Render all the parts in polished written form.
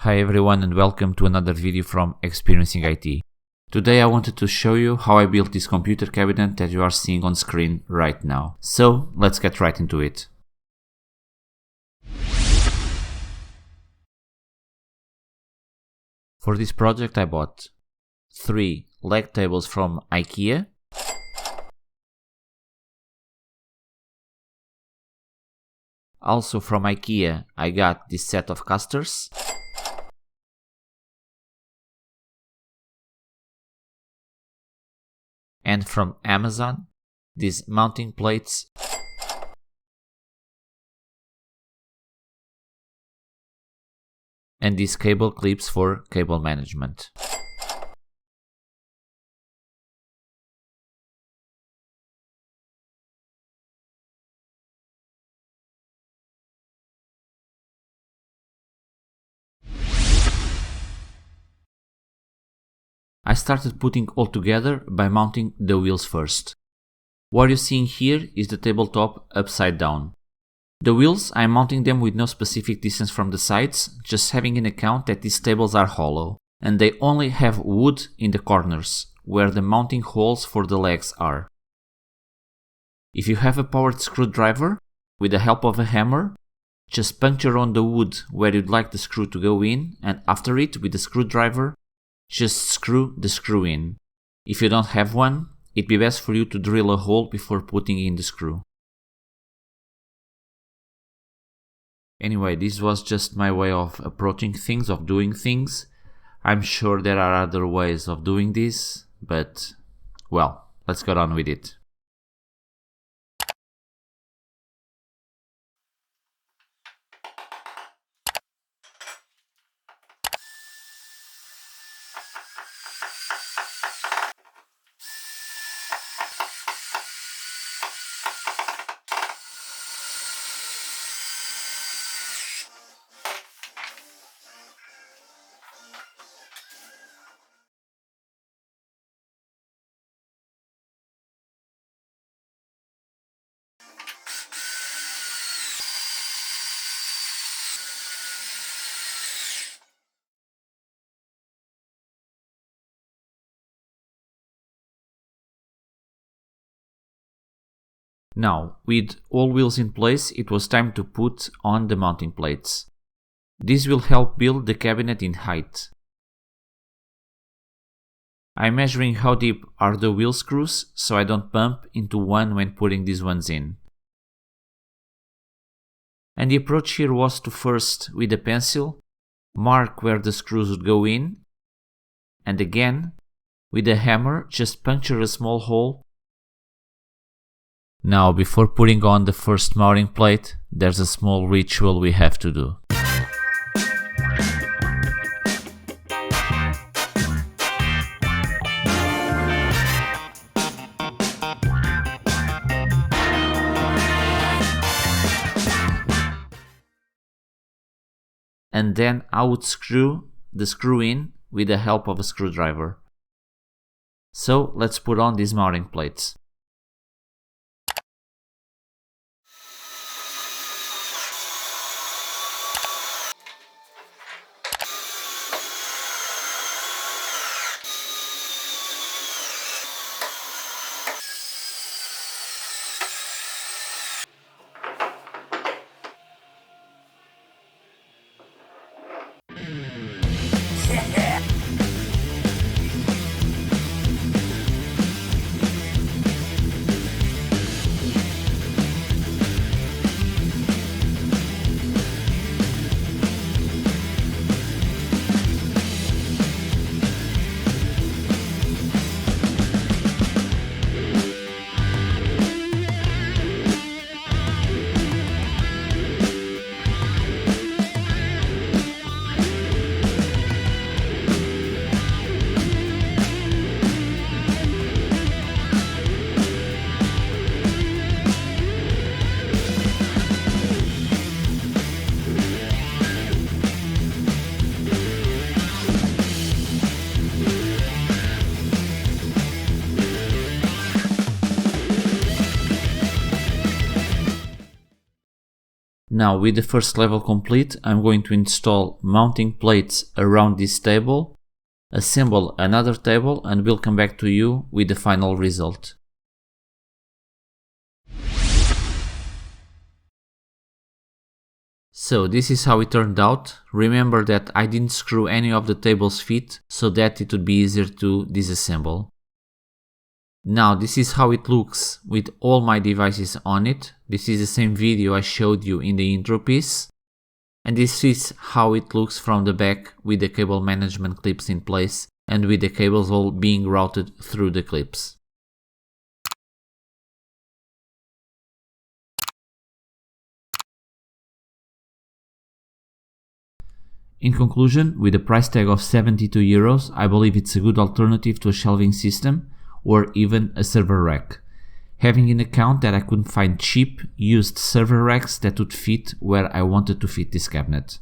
Hi everyone and welcome to another video from Experiencing IT. Today I wanted to show you how I built this computer cabinet that you are seeing on screen right now. So let's get right into it. For this project I bought 3 leg tables from Ikea, also from Ikea I got this set of casters, and from Amazon these mounting plates and these cable clips for cable management. I started putting all together by mounting the wheels first. What you're seeing here is the tabletop upside down. The wheels, I'm mounting them with no specific distance from the sides, just having in account that these tables are hollow, and they only have wood in the corners, where the mounting holes for the legs are. If you have a powered screwdriver, with the help of a hammer, just puncture on the wood where you'd like the screw to go in, and after it, with the screwdriver, just screw the screw in. If you don't have one, it'd be best for you to drill a hole before putting in the screw. Anyway, this was just my way of approaching things, of doing things. I'm sure there are other ways of doing this, but well, let's get on with it. Now, with all wheels in place, it was time to put on the mounting plates. This will help build the cabinet in height. I'm measuring how deep are the wheel screws so I don't bump into one when putting these ones in. And the approach here was to first, with a pencil, mark where the screws would go in, and again, with a hammer, just puncture a small hole. Now, before putting on the first mounting plate, there's a small ritual we have to do. And then I would screw the screw in with the help of a screwdriver. So let's put on these mounting plates. Now, with the first level complete, I'm going to install mounting plates around this table, assemble another table, and we'll come back to you with the final result. So this is how it turned out. Remember that I didn't screw any of the table's feet so that it would be easier to disassemble. Now this is how it looks with all my devices on it. This is the same video I showed you in the intro piece. And this is how it looks from the back with the cable management clips in place and with the cables all being routed through the clips. In conclusion, with a price tag of €72, I believe it's a good alternative to a shelving system or even a server rack, having in account that I couldn't find cheap, used server racks that would fit where I wanted to fit this cabinet.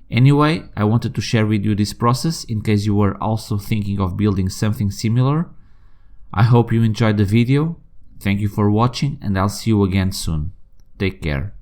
Anyway, I wanted to share with you this process in case you were also thinking of building something similar. I hope you enjoyed the video. Thank you for watching and I'll see you again soon. Take care.